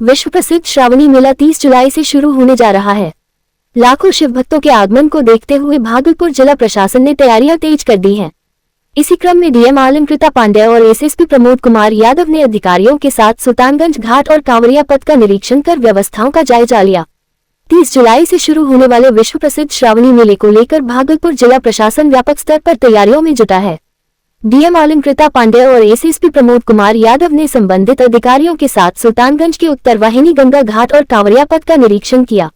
विश्व प्रसिद्ध श्रावणी मेला 30 जुलाई से शुरू होने जा रहा है। लाखों शिव भक्तों के आगमन को देखते हुए भागलपुर जिला प्रशासन ने तैयारियां तेज कर दी हैं। इसी क्रम में डीएम अलंकृता पांड्या और एसएसपी प्रमोद कुमार यादव ने अधिकारियों के साथ सुल्तानगंज घाट और कांवरिया पथ का निरीक्षण कर व्यवस्थाओं का जायजा लिया। 30 जुलाई से शुरू होने वाले विश्व प्रसिद्ध श्रावणी मेले को लेकर भागलपुर जिला प्रशासन व्यापक स्तर पर तैयारियों में जुटा है। डीएम अलंकृता पांड्या और एसएसपी प्रमोद कुमार यादव ने संबंधित अधिकारियों के साथ सुल्तानगंज के उत्तरवाहिनी गंगा घाट और कांवरिया पथ का निरीक्षण किया।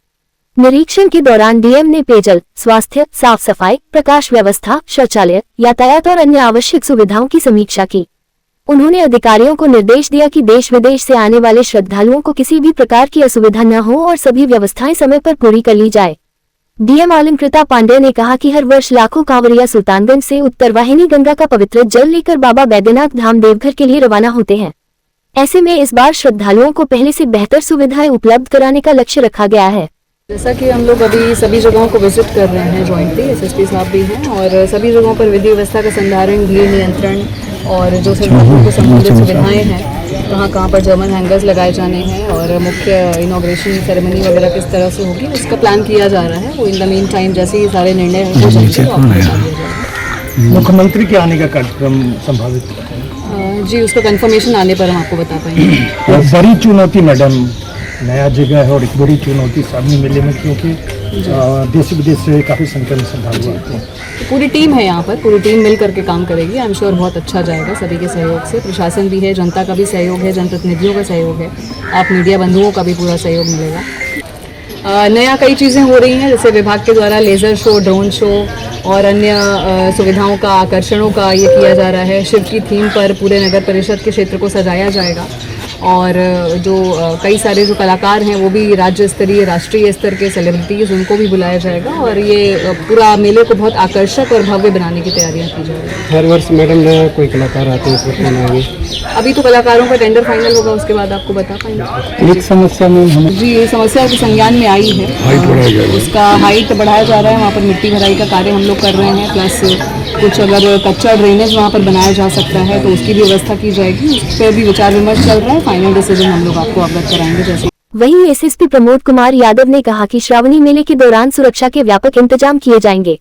निरीक्षण के दौरान डीएम ने पेयजल, स्वास्थ्य, साफ सफाई, प्रकाश व्यवस्था, शौचालय, यातायात और अन्य आवश्यक सुविधाओं की समीक्षा की। उन्होंने अधिकारियों को निर्देश दिया कि देश विदेश से आने वाले श्रद्धालुओं को किसी भी प्रकार की असुविधा न हो और सभी व्यवस्थाएं समय पर पूरी कर ली जाए। डीएम अलंकृता पांड्या ने कहा कि हर वर्ष लाखों कांवरिया सुल्तानगंज से उत्तरवाहिनी गंगा का पवित्र जल लेकर बाबा बैद्यनाथ धाम देवघर के लिए रवाना होते हैं। ऐसे में इस बार श्रद्धालुओं को पहले से बेहतर सुविधाएं उपलब्ध कराने का लक्ष्य रखा गया है। जैसा कि हम लोग अभी सभी जगहों को विजिट कर रहे हैं जॉइंटली, एसएसपी साहब भी हैं और सभी जगहों पर विधि व्यवस्था का संधारण, भीड़ नियंत्रण और जो श्रद्धालुओं को संबंधित सुविधाएं हैं, कहाँ पर जर्मन हैंगर्स लगाए जाने हैं और मुख्य इनॉग्रेशन सेरेमनी वगैरह किस तरह से होगी उसका प्लान किया जा रहा है। वो इन द मीन टाइम जैसे ही सारे निर्णय हो जाएंगे। मुख्यमंत्री के आने का कार्यक्रम संभावित जी, उसका कंफर्मेशन आने पर हम आपको बता पाएंगे। बड़ी चुनौती मैडम, नया जगह है और एक बड़ी चुनौती श्रावणी मेले में, क्योंकि देश विदेश से काफ़ी संख्या में श्रद्धालु आते हैं। पूरी टीम है यहाँ पर, पूरी टीम मिल करके काम करेगी। आई एम श्योर बहुत अच्छा जाएगा सभी के सहयोग से। प्रशासन भी है, जनता का भी सहयोग है, जनप्रतिनिधियों का सहयोग है, आप मीडिया बंधुओं का भी पूरा सहयोग मिलेगा। नया कई चीज़ें हो रही हैं, जैसे विभाग के द्वारा लेज़र शो, ड्रोन शो और अन्य सुविधाओं का, आकर्षणों का ये किया जा रहा है। शिव की थीम पर पूरे नगर परिषद के क्षेत्र को सजाया जाएगा और जो कई सारे जो कलाकार हैं वो भी राज्य स्तरीय, राष्ट्रीय स्तर के सेलिब्रिटीज़, उनको भी बुलाया जाएगा और ये पूरा मेले को बहुत आकर्षक और भव्य बनाने की तैयारियां की जा रही हैं। हर वर्ष मैडम नया कोई कलाकार आते हैं, इस वक्त बनाएंगे? अभी तो कलाकारों का टेंडर फाइनल होगा, उसके बाद आपको बता पाएंगे। एक समस्या में हम जी, ये समस्या के संज्ञान में आई है, उसका हाइट बढ़ाया जा रहा है। वहाँ पर मिट्टी भराई का कार्य हम लोग कर रहे हैं, प्लस कुछ अगर कच्चा ड्रेनेज वहाँ पर बनाया जा सकता है तो उसकी भी व्यवस्था की जाएगी। उस पर भी विचार विमर्श चल रहा है, फाइनल डिसीजन हम लोग आपको अवगत कराएंगे। जैसे वहीं एसएसपी प्रमोद कुमार यादव ने कहा कि श्रावणी मेले के दौरान सुरक्षा के व्यापक इंतजाम किए जाएंगे।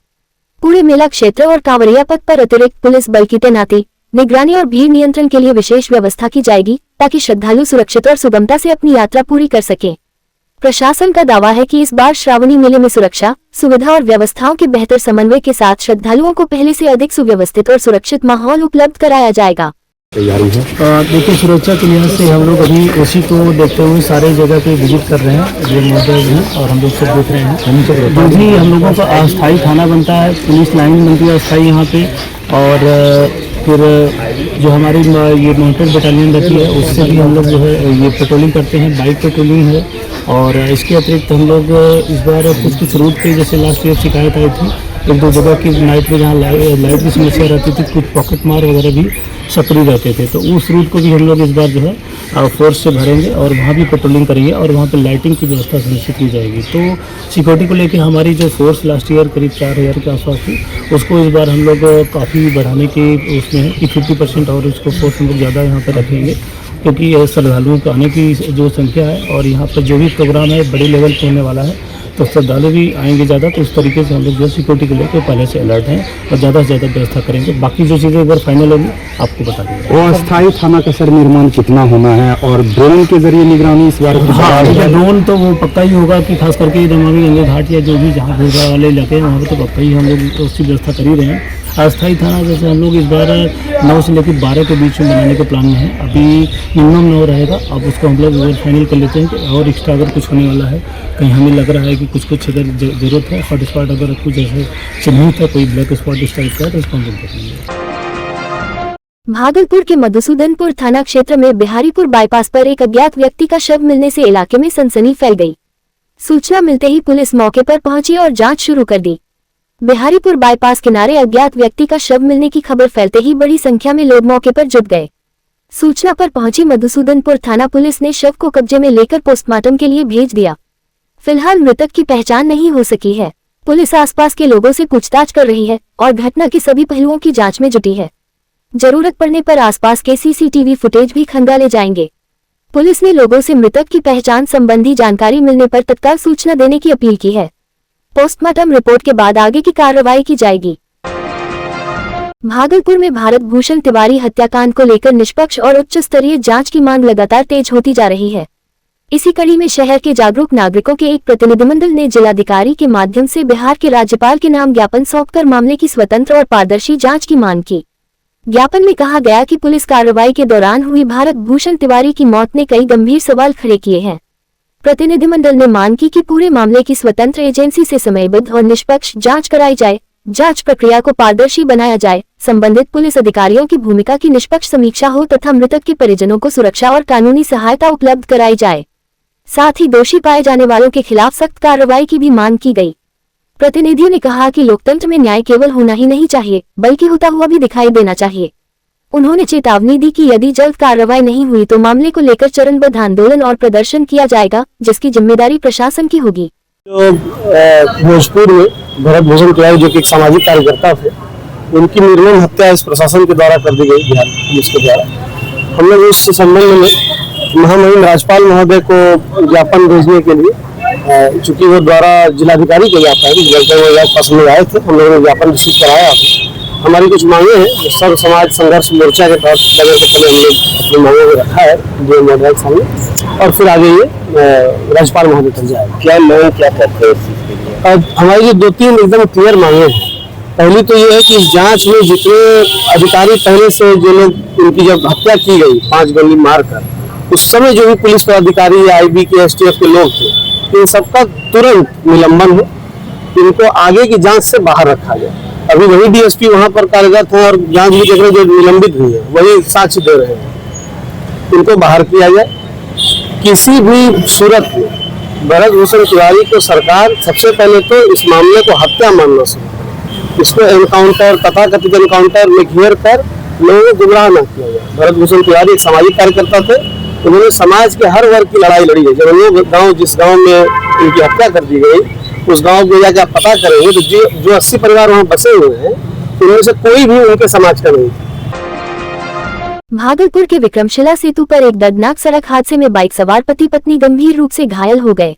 पूरे मेला क्षेत्र और कांवरिया पथ पर अतिरिक्त पुलिस बल की तैनाती, निगरानी और भीड़ नियंत्रण के लिए विशेष व्यवस्था की जाएगी ताकि श्रद्धालु सुरक्षित और सुगमता से अपनी यात्रा पूरी कर सकें। प्रशासन का दावा है कि इस बार श्रावणी मेले में सुरक्षा, सुविधा और व्यवस्थाओं के बेहतर समन्वय के साथ श्रद्धालुओं को पहले से अधिक सुव्यवस्थित और सुरक्षित माहौल उपलब्ध कराया जाएगा। तैयारी है। देखिए, सुरक्षा के लिहाज से हम लोग अभी उसी को देखते हुए सारे जगह पे विजिट कर रहे हैं, जो मॉडल हैं और हम लोग सब देख रहे हैं। जो भी हम लोगों का अस्थायी थाना बनता है, पुलिस लाइन बनती है अस्थायी यहाँ पे, और फिर जो हमारी ये माउंटेड बटालियन रहती है उससे भी हम लोग जो है ये पेट्रोलिंग करते हैं, बाइक पेट्रोलिंग है। और इसके अतिरिक्त हम लोग इस बार कुछ रूट पे, जैसे लास्ट ईयर शिकायत आई थी एक दो जगह की नाइट में, जहाँ लाइट की समस्या रहती थी, कुछ पॉकेट मार वगैरह भी सक्रिय रहते थे, तो उस रूट को भी हम लोग इस बार जो है फोर्स से भरेंगे और वहाँ भी पेट्रोलिंग करेंगे और वहाँ पर लाइटिंग की व्यवस्था सुनिश्चित की जाएगी। तो सिक्योरिटी को लेकर हमारी जो फोर्स लास्ट ईयर करीब 4000 के आसपास थी, उसको इस बार हम लोग काफ़ी बढ़ाने की उसमें है कि 50% और उसको फोर्स हम लोग ज़्यादा यहाँ पर रखेंगे, क्योंकि श्रद्धालुओं को आने की जो संख्या है और यहाँ पर जो भी प्रोग्राम है बड़े लेवल पर होने वाला है, तो श्रद्धालु भी आएंगे ज़्यादा। तो उस तरीके से हम लोग जो सिक्योरिटी को लेकर पहले से अलर्ट हैं और ज़्यादा से ज़्यादा व्यवस्था करेंगे। बाकी जो चीज़ें एक बार फाइनल होगी आपको बता देंगे। वो अस्थायी थाना का सर निर्माण कितना होना है और ड्रोन के जरिए निगरानी इस बार? हाँ, ड्रोन तो वो पक्का ही होगा कि खास करके नमामि गंगे घाट या जो भी जहाँ भीड़ वाले इलाके हैं वहाँ पर तो पक्का ही हम लोग उसकी व्यवस्था कर ही रहे हैं। अस्थायी थाना जैसे हम लोग इस बार 9 से लेकर 12 के बीच में बनाने का प्लान है। अभी मिनिमम 9 रहेगा, अब उसको हम लोग फाइनल कर लेते हैं कि और एक्स्ट्रा अगर कुछ होने वाला है, कहीं हमें लग रहा है कि कुछ अगर ज़रूरत है, हॉट स्पॉट अगर कुछ ऐसे चिन्हित है, कोई ब्लैक स्पॉट इस टाइप का है, तो उसको हम लोग देखेंगे। भागलपुर के मधुसूदनपुर थाना क्षेत्र में बिहारीपुर बाईपास पर एक अज्ञात व्यक्ति का शव मिलने से इलाके में सनसनी फैल गई। सूचना मिलते ही पुलिस मौके पर पहुंची और जांच शुरू कर दी। बिहारीपुर बाईपास किनारे अज्ञात व्यक्ति का शव मिलने की खबर फैलते ही बड़ी संख्या में लोग मौके पर जुट गए। सूचना पर पहुंची मधुसूदनपुर थाना पुलिस ने शव को कब्जे में लेकर पोस्टमार्टम के लिए भेज दिया। फिलहाल मृतक की पहचान नहीं हो सकी है। पुलिस आसपास के लोगों से पूछताछ कर रही है और घटना के सभी पहलुओं की जांच में जुटी है। जरूरत पड़ने पर आसपास के सीसीटीवी फुटेज भी खंगाले जाएंगे। पुलिस ने लोगों से मृतक की पहचान संबंधी जानकारी मिलने पर तत्काल सूचना देने की अपील की है। पोस्टमार्टम रिपोर्ट के बाद आगे की कार्रवाई की जाएगी। भागलपुर में भारत भूषण तिवारी हत्याकांड को लेकर निष्पक्ष और उच्च स्तरीय जांच की मांग लगातार तेज होती जा रही है। इसी कड़ी में शहर के जागरूक नागरिकों के एक प्रतिनिधिमंडल ने जिलाधिकारी के माध्यम से बिहार के राज्यपाल के नाम ज्ञापन सौंपकर मामले की स्वतंत्र और पारदर्शी जांच की मांग की। ज्ञापन में कहा गया कि पुलिस कार्रवाई के दौरान हुई भारत भूषण तिवारी की मौत ने कई गंभीर सवाल खड़े किए हैं। प्रतिनिधिमंडल ने मांग की कि पूरे मामले की स्वतंत्र एजेंसी से समयबद्ध और निष्पक्ष जांच कराई जाए, जांच प्रक्रिया को पारदर्शी बनाया जाए, संबंधित पुलिस अधिकारियों की भूमिका की निष्पक्ष समीक्षा हो तथा मृतक के परिजनों को सुरक्षा और कानूनी सहायता उपलब्ध कराई जाए। साथ ही दोषी पाए जाने वालों के खिलाफ सख्त कार्रवाई की भी मांग की गई। प्रतिनिधियों ने कहा कि लोकतंत्र में न्याय केवल होना ही नहीं चाहिए, बल्कि होता हुआ भी दिखाई देना चाहिए। उन्होंने चेतावनी दी कि यदि जल्द कार्रवाई नहीं हुई तो मामले को लेकर चरणबद्ध आंदोलन और प्रदर्शन किया जाएगा, जिसकी जिम्मेदारी प्रशासन की होगी। जो भोजपुर में भरत भूषण तिवारी जो कि एक सामाजिक कार्यकर्ता थे, उनकी निर्मम हत्या इस प्रशासन के द्वारा कर दी गई, बिहार पुलिस के द्वारा। हम लोग इस संबंध में महामहिम राज्यपाल महोदय को ज्ञापन भेजने के लिए, चूंकि वो द्वारा जिलाधिकारी को ज्ञापन पास में आए थे, हम लोगों ने ज्ञापन रिसीव कराया। हमारी कुछ मांगे हैं, सर्व समाज संघर्ष मोर्चा के तहत पहले हम लोग अपनी मांगों को रखा है जो महोदय के सामने, और फिर आगे ये राज्यपाल महोदय तक जाएगा। क्या मांग क्या करते हैं? अब हमारी 2-3 एकदम क्लियर मांगे हैं। पहली तो ये है कि इस जांच में जितने अधिकारी पहले से जो लोग उनकी जब हत्या की गई 5 गोली मारकर, उस समय जो भी पुलिस पदाधिकारी या IB के STF के लोग थे, इन सबका तुरंत निलंबन हो, इनको आगे की जांच से बाहर रखा जाए। अभी वही DSP वहां पर कार्यरत हैं और जांच भी देख रहे जो निलंबित हुई है, वही साक्ष्य दे रहे हैं। इनको बाहर किया जाए। किसी भी सूरत में भरत भूषण तिवारी को सरकार सबसे पहले तो इस मामले को हत्या मानना चाहिए। इसको एनकाउंटर, तथाकथित एनकाउंटर में घेर कर लोगों को गुमराह न किया जाए। भरत भूषण तिवारी एक सामाजिक कार्यकर्ता थे, उन्होंने समाज के हर वर्ग की लड़ाई लड़ी है। जब हम लोग गाँव, जिस गाँव में उनकी हत्या कर दी गई, उस गांव को जाकर आप पता करेंगे तो जो 80 परिवार वहां बसे हुए हैं, उनमें से कोई भी उनके समाज का नहीं। भागलपुर के विक्रमशिला सेतु पर एक दर्दनाक सड़क हादसे में बाइक सवार पति पत्नी गंभीर रूप से घायल हो गए।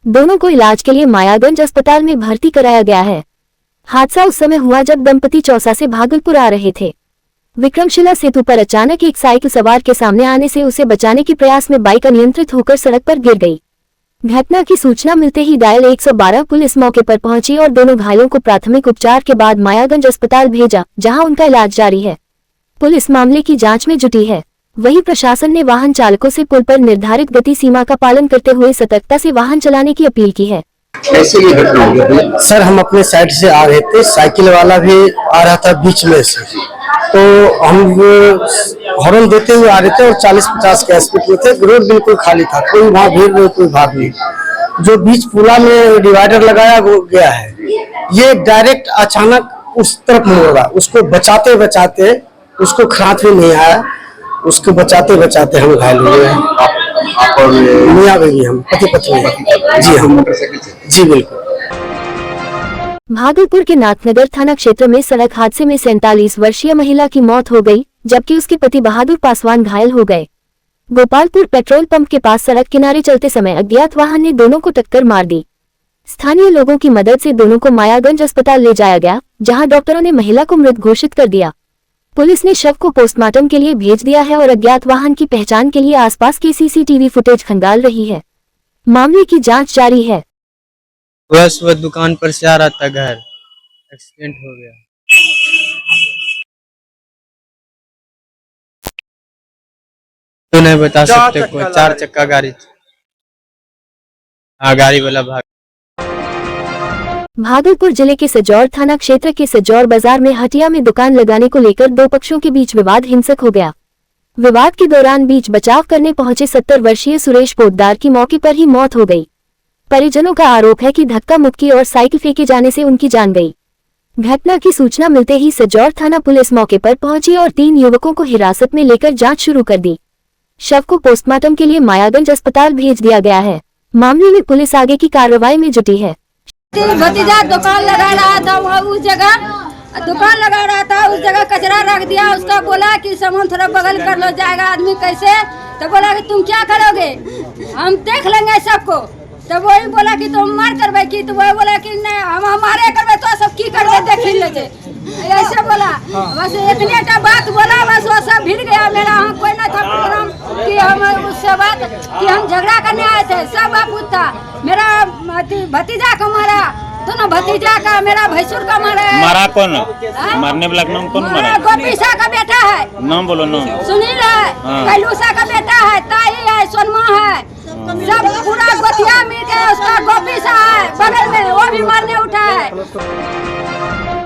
दोनों को इलाज के लिए मायागंज अस्पताल में भर्ती कराया गया है। हादसा उस समय हुआ जब दंपति चौसा से भागलपुर आ रहे थे। विक्रमशिला सेतु पर अचानक एक साइकिल सवार के सामने आने से उसे बचाने के प्रयास में बाइक अनियंत्रित होकर सड़क पर गिर गई। घटना की सूचना मिलते ही डायल 112 पुलिस मौके पर पहुंची और दोनों घायलों को प्राथमिक उपचार के बाद मायागंज अस्पताल भेजा, जहां उनका इलाज जारी है। पुलिस मामले की जांच में जुटी है। वहीं प्रशासन ने वाहन चालकों से पुल पर निर्धारित गति सीमा का पालन करते हुए सतर्कता से वाहन चलाने की अपील की है। सर, हम अपने साइड से आ रहे थे, साइकिल वाला भी आ रहा था बीच में से, तो हम हॉर्न देते हुए आ रहे थे और 40-50 के स्पीड में थे। रोड बिल्कुल खाली था, कोई वहाँ भीड़ नहीं, कोई भाग नहीं। जो बीच पुला में डिवाइडर लगाया गया है, ये डायरेक्ट अचानक उस तरफ मुड़ा। उसको बचाते बचाते उसको खांच भी नहीं आया, उसको बचाते बचाते हम घायल हुए हैं। मियाँ बीवी, हम पति पत्नी। जी हम जी बिल्कुल। भागलपुर के नाथनगर थाना क्षेत्र में सड़क हादसे में 47 वर्षीय महिला की मौत हो गई, जबकि उसके पति बहादुर पासवान घायल हो गए। गोपालपुर पेट्रोल पंप के पास सड़क किनारे चलते समय अज्ञात वाहन ने दोनों को टक्कर मार दी। स्थानीय लोगों की मदद से दोनों को मायागंज अस्पताल ले जाया गया, जहां डॉक्टरों ने महिला को मृत घोषित कर दिया। पुलिस ने शव को पोस्टमार्टम के लिए भेज दिया है और अज्ञात वाहन की पहचान के लिए आसपास की CCTV फुटेज खंगाल रही है। मामले की जांच जारी है। सुबह दुकान पर से आ रहा था घर, एक्सीडेंट हो गया। तो नहीं बता सकते, कोई 4 चक्का गाड़ी, हाँ गाड़ी वाला भाग। भागलपुर जिले के सजौर थाना क्षेत्र के सजौर बाजार में हटिया में दुकान लगाने को लेकर 2 पक्षों के बीच विवाद हिंसक हो गया। विवाद के दौरान बीच बचाव करने पहुंचे 70 वर्षीय सुरेश पोद्दार की मौके पर ही मौत हो गई। परिजनों का आरोप है कि धक्का मुक्की और साइकिल फेंके जाने से उनकी जान गई। घटना की सूचना मिलते ही सजौर थाना पुलिस मौके पर पहुंची और 3 युवकों को हिरासत में लेकर जांच शुरू कर दी। शव को पोस्टमार्टम के लिए मायागंज अस्पताल भेज दिया गया है। मामले में पुलिस आगे की कार्रवाई में जुटी है। भतीजा दुकान लगा रहा था, वहाँ उस जगह दुकान लगा रहा था, उस जगह कचरा रख दिया। उसका बोला कि सामान थोड़ा बगल कर लो, जाएगा आदमी कैसे तो बोला कि तुम क्या करोगे, हम देख लेंगे सबको। तो वही बोला कि तुम मार करबे की, तो वही बोला कि नहीं हम हमारे करबे तो सब की करबे देख ले जे, ऐसे बोला। बस इतने टा बात बोला, बस वो सब भिड़ गया मेरा। हम कोई ना था प्रोग्राम कि हम उससे बात कि हम झगड़ा करने आए थे, सब बापूत था। मेरा भतीजा को मारा, दोनों भतीजा का, मेरा भैंसुर का मारा है। मारा कौन? मारने वाला का नाम कौन मारा? गोपीसा का बेटा है। नाम बोलो नाम। सुनील है, कैलूसा का बेटा है, ताई है, सोनमा है, सब पूरा गोतिया मिल के उसका गोपीसा है बगल में, वो भी मारने उठा है।